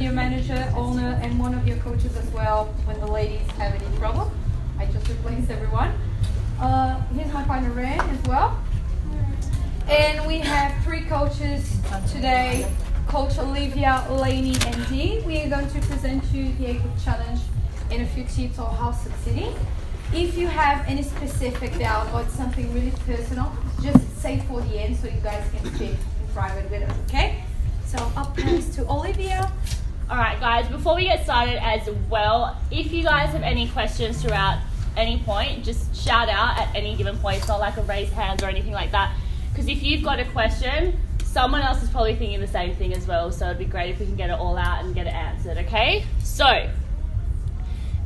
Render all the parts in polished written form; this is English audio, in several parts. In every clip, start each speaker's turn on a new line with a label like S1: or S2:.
S1: your manager, owner, and one of your coaches as well when the ladies have any trouble. I just replaced everyone. Here's my partner Ren as well. And we have 3 coaches today, Coach Olivia, Lainey, and Dee. We are going to present you the 8-week challenge and a few tips on how succeeding. If you have any specific doubt or it's something really personal, just say for the end so you guys can speak in private with us, okay? So up next to Olivia.
S2: Alright guys, before we get started as well, if you guys have any questions throughout any point, just shout out at any given point. It's not like a raised hands or anything like that. Because if you've got a question, someone else is probably thinking the same thing as well. So it'd be great if we can get it all out and get it answered, okay? So,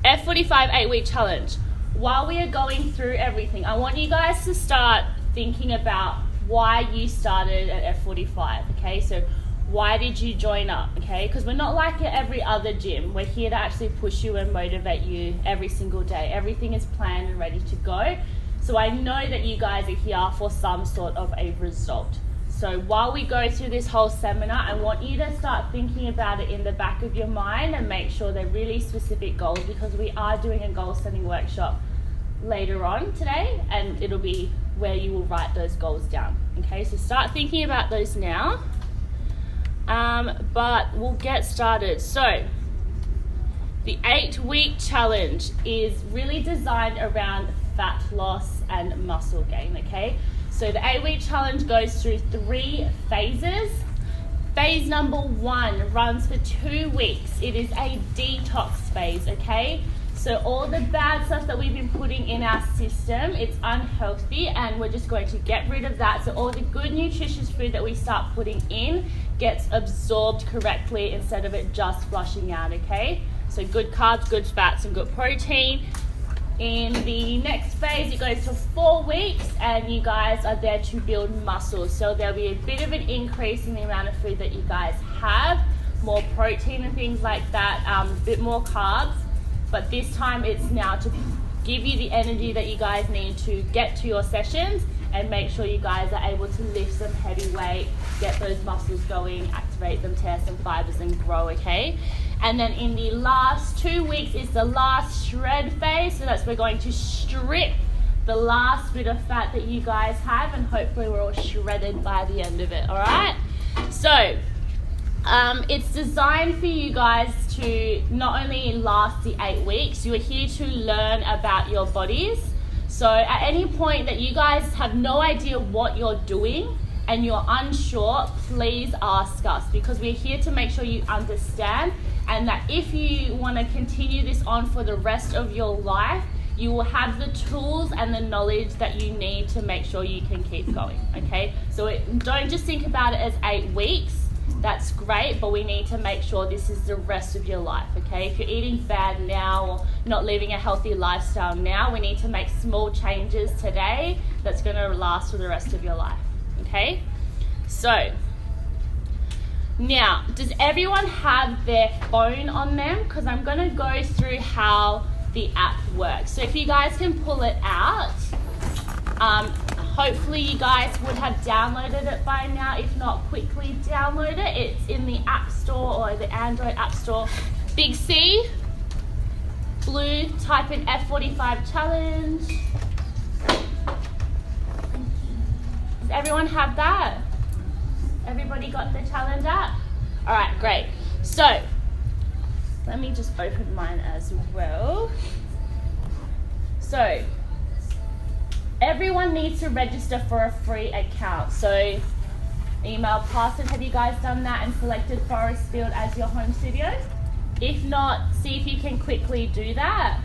S2: F45 8-week challenge. While we are going through everything, I want you guys to start thinking about why you started at F45, okay? So why did you join up, okay? Because we're not like at every other gym. We're here to actually push you and motivate you every single day. Everything is planned and ready to go. So I know that you guys are here for some sort of a result. So while we go through this whole seminar, I want you to start thinking about it in the back of your mind and make sure they're really specific goals, because we are doing a goal setting workshop later on today, and it'll be where you will write those goals down. Okay, so start thinking about those now. But we'll get started. So the 8-week challenge is really designed around fat loss and muscle gain, okay? So the 8-week challenge goes through 3 phases. Phase number 1 runs for 2 weeks. It is a detox phase, okay? So all the bad stuff that we've been putting in our system, it's unhealthy, and we're just going to get rid of that. So all the good nutritious food that we start putting in gets absorbed correctly instead of it just flushing out, okay? So good carbs, good fats, and good protein. In the next phase, it goes for 4 weeks, and you guys are there to build muscles. So there'll be a bit of an increase in the amount of food that you guys have, more protein and things like that, a bit more carbs. But this time it's now to give you the energy that you guys need to get to your sessions and make sure you guys are able to lift some heavy weight, get those muscles going, activate them, tear some fibers and grow, okay? And then in the last 2 weeks is the last shred phase. So that's we're going to strip the last bit of fat that you guys have, and hopefully we're all shredded by the end of it, all right? So it's designed for you guys to not only last the 8 weeks, you are here to learn about your bodies. So at any point that you guys have no idea what you're doing and you're unsure, please ask us, because we're here to make sure you understand, and that if you want to continue this on for the rest of your life, you will have the tools and the knowledge that you need to make sure you can keep going, okay? So don't just think about it as 8 weeks. That's great, but we need to make sure this is the rest of your life, okay? If you're eating bad now or not living a healthy lifestyle now, we need to make small changes today that's going to last for the rest of your life, okay? So now, does everyone have their phone on them? Because I'm going to go through how the app works. So if you guys can pull it out, hopefully you guys would have downloaded it by now. If not, quickly download it. It's in the App Store or the Android App Store. Big C, blue, type in F45 challenge. Does everyone have that? Everybody got the challenge app? All right, great. So let me just open mine as well. So everyone needs to register for a free account. So email password, have you guys done that and selected Forrestfield as your home studio? If not, see if you can quickly do that.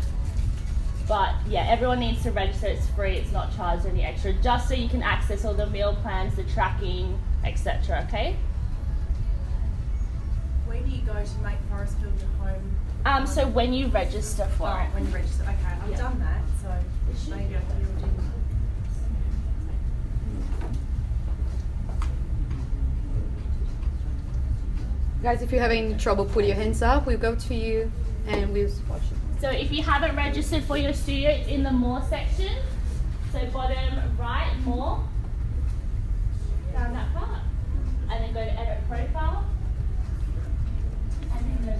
S2: But yeah, everyone needs to register. It's free, it's not charged any extra, just so you can access all the meal plans, the tracking, etc. Okay?
S3: Where do you go to make Forrestfield your home?
S2: So when you register for it.
S3: When you register, okay, I've done that, so maybe I can do it.
S1: Guys, if you're having trouble, put your hands up. We'll go to you and we'll watch you.
S2: So if you haven't registered for your studio, it's in the More section. So bottom right, More. Down that part. And then go to Edit Profile. And then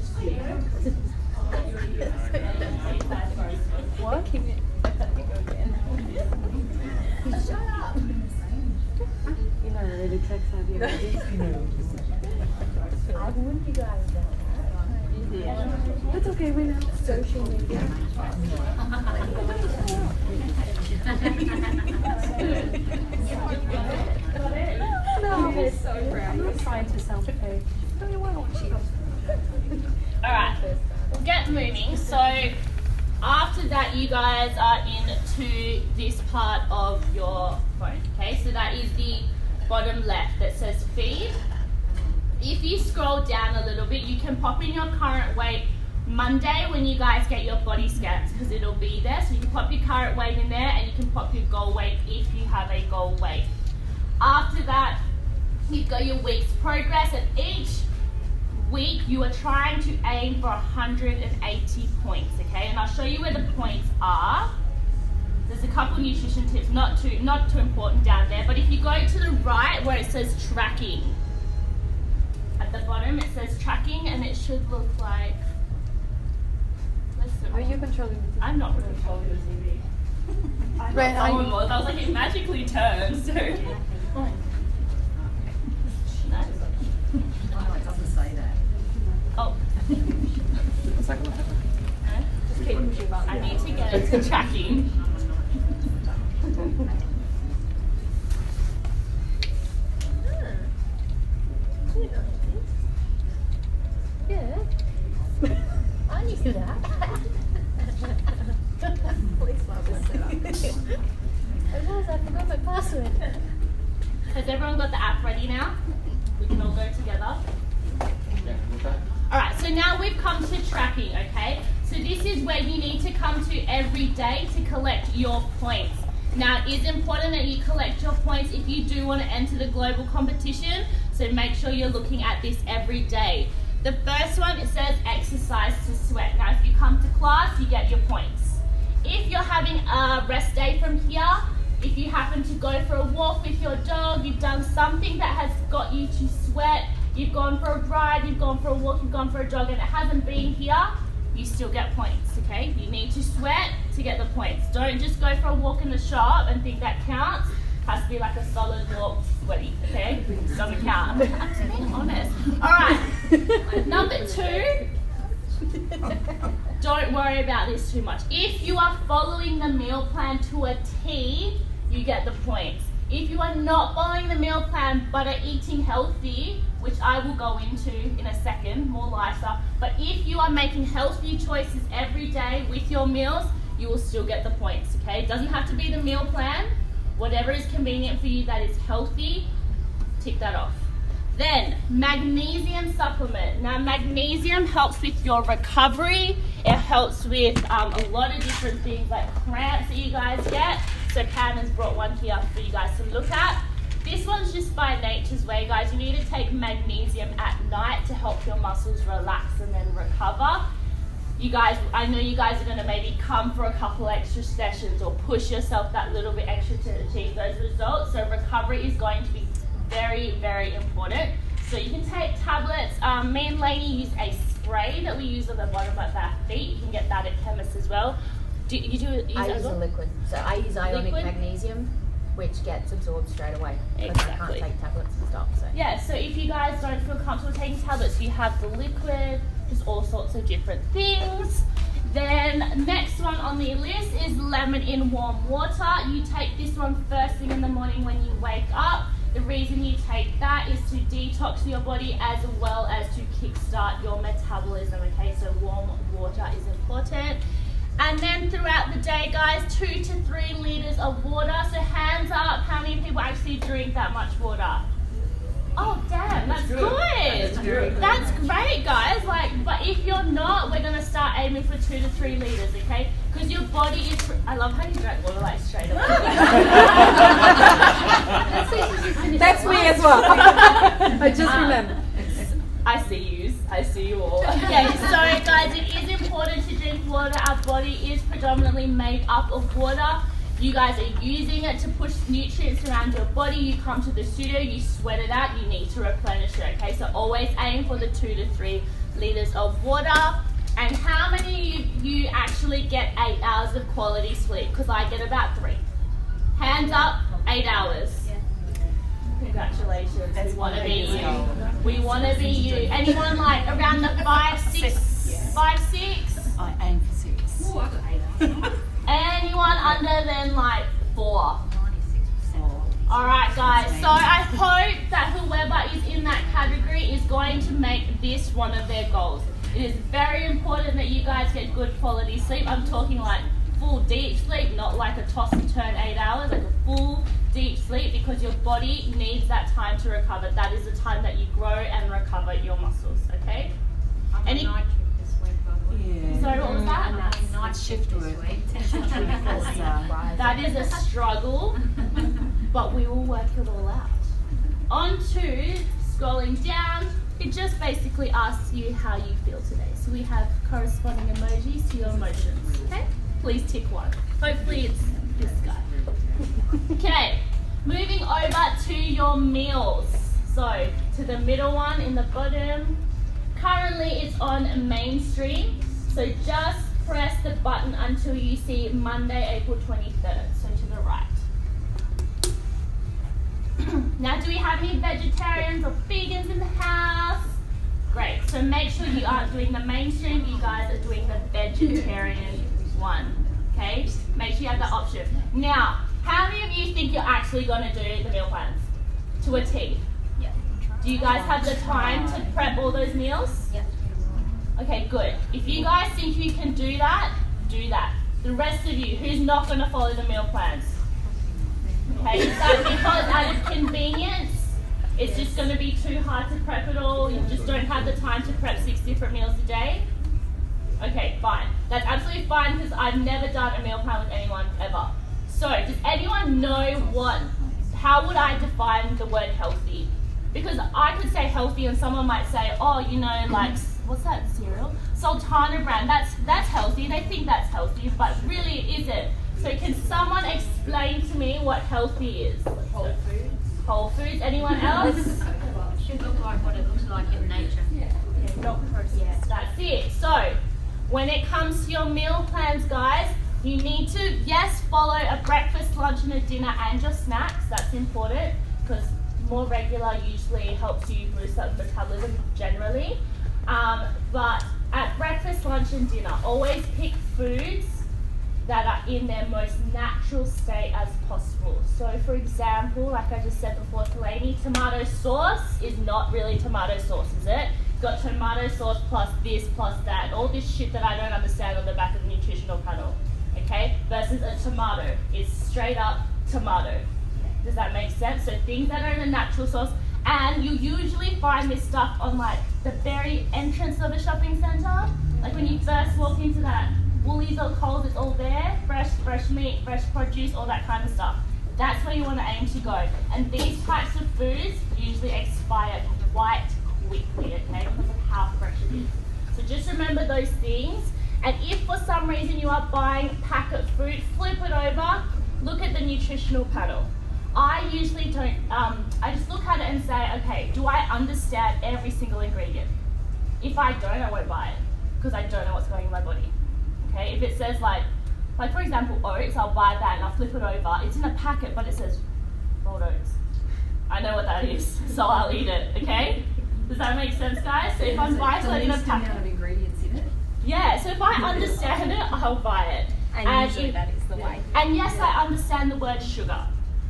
S1: What? Shut up.
S4: You're not really tech savvy.
S3: I wouldn't you guys know that?
S4: That's okay, we know.
S3: Social media.
S1: No, he's so proud.
S4: I'm not trying to self-pay.
S2: Alright, we'll get moving. So after that, you guys are into this part of your phone. Okay, so that is the bottom left that says feed. If you scroll down a little bit, you can pop in your current weight Monday when you guys get your body scans, because it'll be there. So you can pop your current weight in there, and you can pop your goal weight if you have a goal weight. After that, you've got your week's progress, and each week you are trying to aim for 180 points, okay? And I'll show you where the points are. There's a couple nutrition tips, not too important down there, but if you go to the right where it says tracking, at the bottom it says tracking, and it should look like, listen,
S4: Are you controlling the
S2: I'm not controlling the TV.
S1: Right,
S2: Someone was. I was like, it magically turns. So.
S3: Oh, it doesn't say that.
S2: Oh.
S1: Just keep pushing buttons.
S2: I need to get it to tracking.
S3: Yeah. I knew that. Police love this setup. It was, I forgot my password.
S2: Has everyone got the app ready now? We can all go together. Alright, so now we've come to tracking, okay? So this is where you need to come to every day to collect your points. Now, it is important that you collect your points if you do want to enter the global competition, so make sure you're looking at this every day. The first one, it says exercise to sweat. Now, if you come to class, you get your points. If you're having a rest day from here, if you happen to go for a walk with your dog, you've done something that has got you to sweat, you've gone for a ride, you've gone for a walk, you've gone for a jog, and it hasn't been here, you still get points, okay? You need to sweat to get the points. Don't just go for a walk in the shop and think that counts. Has to be like a solid walk, sweaty, okay? Doesn't count. I'm just being honest. All right, number 2. Don't worry about this too much. If you are following the meal plan to a T, you get the points. If you are not following the meal plan but are eating healthy, which I will go into in a second, more lifestyle, but if you are making healthy choices every day with your meals, you will still get the points, okay? It doesn't have to be the meal plan. Whatever is convenient for you that is healthy, tick that off. Then, magnesium supplement. Now, magnesium helps with your recovery. It helps with a lot of different things like cramps that you guys get. So Pam has brought one here for you guys to look at. This one's just by nature's way, guys. You need to take magnesium at night to help your muscles relax and then recover. You guys, I know you guys are going to maybe come for a couple extra sessions or push yourself that little bit extra to achieve those results. So recovery is going to be very, very important. So you can take tablets. Me and Lainey use a spray that we use on the bottom of our feet. You can get that at chemists as well.
S3: I use a liquid. So I use ionic magnesium, which gets absorbed straight away.
S2: Exactly.
S3: I can't take tablets and stuff. So.
S2: Yeah, so if you guys don't feel comfortable taking tablets, you have the liquid, just all sorts of different things. Then next one on the list is lemon in warm water. You take this one first thing in the morning when you wake up. The reason you take that is to detox your body as well as to kickstart your metabolism, okay? So warm water is important. And then throughout the day, guys, 2 to 3 liters of water. So hands up, how many people actually drink that much water? Oh, damn, that's good. That's great, guys. But if you're not, we're going to start aiming for 2 to 3 liters, okay? Because your body is... I love how you drank water like straight away.
S4: That's me as well. I just remember.
S2: I see you all. Okay, so guys, it is important to drink water. Our body is predominantly made up of water. You guys are using it to push nutrients around your body. You come to the studio, you sweat it out, you need to replenish it, okay? So always aim for the 2 to 3 liters of water. And how many of you actually get 8 hours of quality sleep? Because I get about 3. Hands up, 8 hours. Congratulations. We want to be you. We want to be you. Anyone like around the 5, 6?
S4: I aim for 6.
S5: Ooh, I got 8.
S2: Anyone under than like 4? Alright guys, so I hope that whoever is in that category is going to make this one of their goals. It is very important that you guys get good quality sleep. I'm talking like full deep sleep, not like a toss and turn 8 hours, like a full deep sleep, because your body needs that time to recover. That is the time that you grow and recover your muscles, okay?
S5: I'm on night shift this week, by the way.
S4: Yeah.
S2: Sorry, what was that?
S5: I'm on night shift
S4: shift
S5: this
S4: work.
S5: week.
S2: That is a struggle, but we will work it all out. On to scrolling down, it just basically asks you how you feel today. So we have corresponding emojis to your emotions, okay? Please tick one. Hopefully it's this guy. Okay, moving over to your meals. So to the middle one in the bottom. Currently it's on mainstream, so just press the button until you see Monday, April 23rd, so to the right. Now, do we have any vegetarians or vegans in the house? Great, so make sure you aren't doing the mainstream, you guys are doing the vegetarian one, okay? Make sure you have that option. Now, how many of you think you're actually going to do the meal plans to a T?
S3: Yeah.
S2: Do you guys have the time to prep all those meals?
S3: Yeah.
S2: Okay, good. If you guys think you can do that, do that. The rest of you, who's not going to follow the meal plans? Okay, is that because out of convenience, it's just going to be too hard to prep it all? You just don't have the time to prep 6 different meals a day? Okay, fine. That's absolutely fine, because I've never done a meal plan with anyone ever. So, does anyone know how would I define the word healthy? Because I could say healthy and someone might say, oh, you know, like, what's that cereal? Sultana brand, that's healthy. They think that's healthy, but really it isn't. So can someone explain to me what healthy is?
S5: Whole foods.
S2: Whole foods, anyone else?
S5: It should look like what it looks like in nature.
S2: Not processed. That's it. So, when it comes to your meal plans, guys, you need to, yes, follow a breakfast, lunch and a dinner and your snacks. That's important, because more regular usually helps you boost up metabolism generally. But at breakfast, lunch and dinner, always pick foods that are in their most natural state as possible. So for example, like I just said before to Lainey, tomato sauce is not really tomato sauce, is it? It's got tomato sauce plus this, plus that, all this shit that I don't understand on the back of the nutritional panel, okay? Versus a tomato is straight up tomato. Does that make sense? So things that are in a natural sauce, and you usually find this stuff on like the very entrance of a shopping centre. Like when you first walk into that Woolies or Coles, it's all there, fresh meat, fresh produce, all that kind of stuff. That's where you want to aim to go. And these types of foods usually expire quite quickly, okay, because of how fresh it is. So just remember those things. And if for some reason you are buying packet food, flip it over, look at the nutritional panel. I usually don't, I just look at it and say, okay, do I understand every single ingredient? If I don't, I won't buy it, because I don't know what's going in my body. Okay, if it says like for example oats, I'll buy that and I'll flip it over. It's in a packet, but it says rolled oats. I know what that is, so I'll eat it, okay? Does that make sense, guys? So if I'm buying something in a packet,
S6: amount of ingredients in it.
S2: yeah, so if I understand it, I'll buy it.
S4: And usually that is the way.
S2: And yes, I understand the word sugar,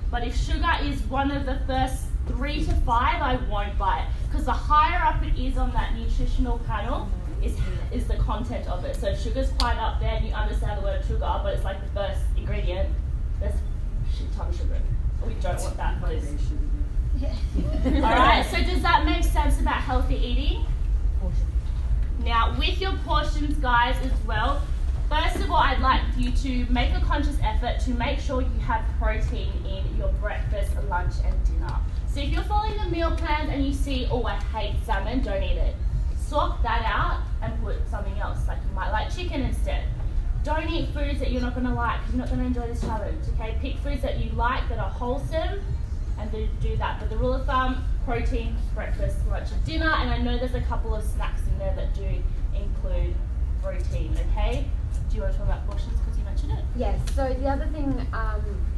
S2: but if sugar is one of the first 3 to 5, I won't buy it, because the higher up it is on that nutritional panel is the content of it. So if sugar's quite up there and you understand the word sugar, but it's like the first ingredient, there's shit ton of sugar. We don't want that, please. Alright, so does that make sense about healthy eating? Now, with your portions, guys, as well, first of all, I'd like you to make a conscious effort to make sure you have protein in your breakfast, lunch, and dinner. So if you're following the meal plans and you see, oh, I hate salmon, don't eat it. Swap that out and put something else, like you might like chicken instead. Don't eat foods that you're not going to like, because you're not going to enjoy this challenge, okay? Pick foods that you like, that are wholesome, and do that. But the rule of thumb, protein, breakfast, lunch, and dinner, and I know there's a couple of snacks in there that do include protein, okay? Do you want to talk about portions because you mentioned it?
S3: Yes, so the other thing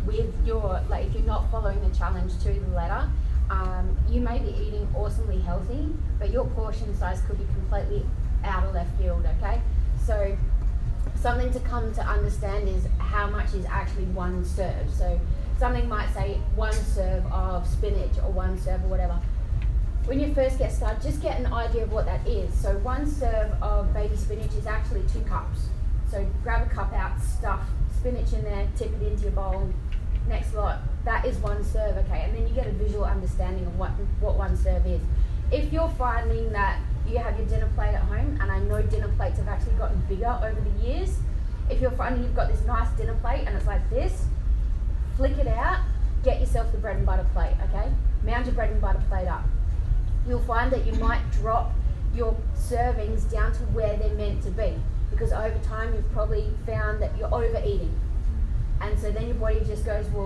S3: with your, like if you're not following the challenge to the letter, you may be eating awesomely healthy, but your portion size could be completely out of left field, okay? So something to come to understand is how much is actually one serve. So something might say 1 serve of spinach or 1 serve or whatever. When you first get started, just get an idea of what that is. So 1 serve of baby spinach is actually 2 cups. So grab a cup out, stuff spinach in there, tip it into your bowl. Next lot, that is 1 serve, okay? And then you get a visual understanding of what 1 serve is. If you're finding that you have your dinner plate at home, and I know dinner plates have actually gotten bigger over the years, if you're finding you've got this nice dinner plate and it's like this, flick it out, get yourself the bread and butter plate, okay? Mound your bread and butter plate up. You'll find that you might drop your servings down to where they're meant to be, because over time you've probably found that you're overeating. And so then your body just goes, well,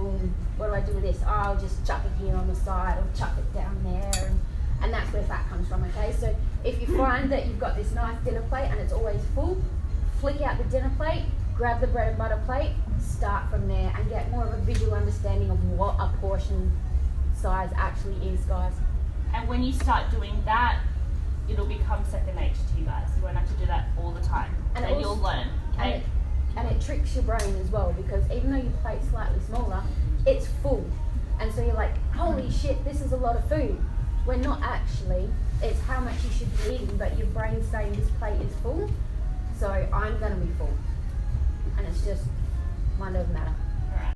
S3: what do I do with this? Oh, I'll just chuck it here on the side or chuck it down there. And that's where fat comes from, okay? So if you find that you've got this nice dinner plate and it's always full, flick out the dinner plate, grab the bread and butter plate, start from there and get more of a visual understanding of what a portion size actually is, guys.
S2: And when you start doing that, it'll become second nature to you guys. You won't have to do that all the time. And
S3: also,
S2: you'll learn, okay?
S3: And it tricks your brain as well, because even though your plate's slightly smaller, it's full. And so you're like, holy shit, this is a lot of food. When not actually, it's how much you should be eating, but your brain's saying this plate is full, so I'm gonna be full. And it's just mind over matter.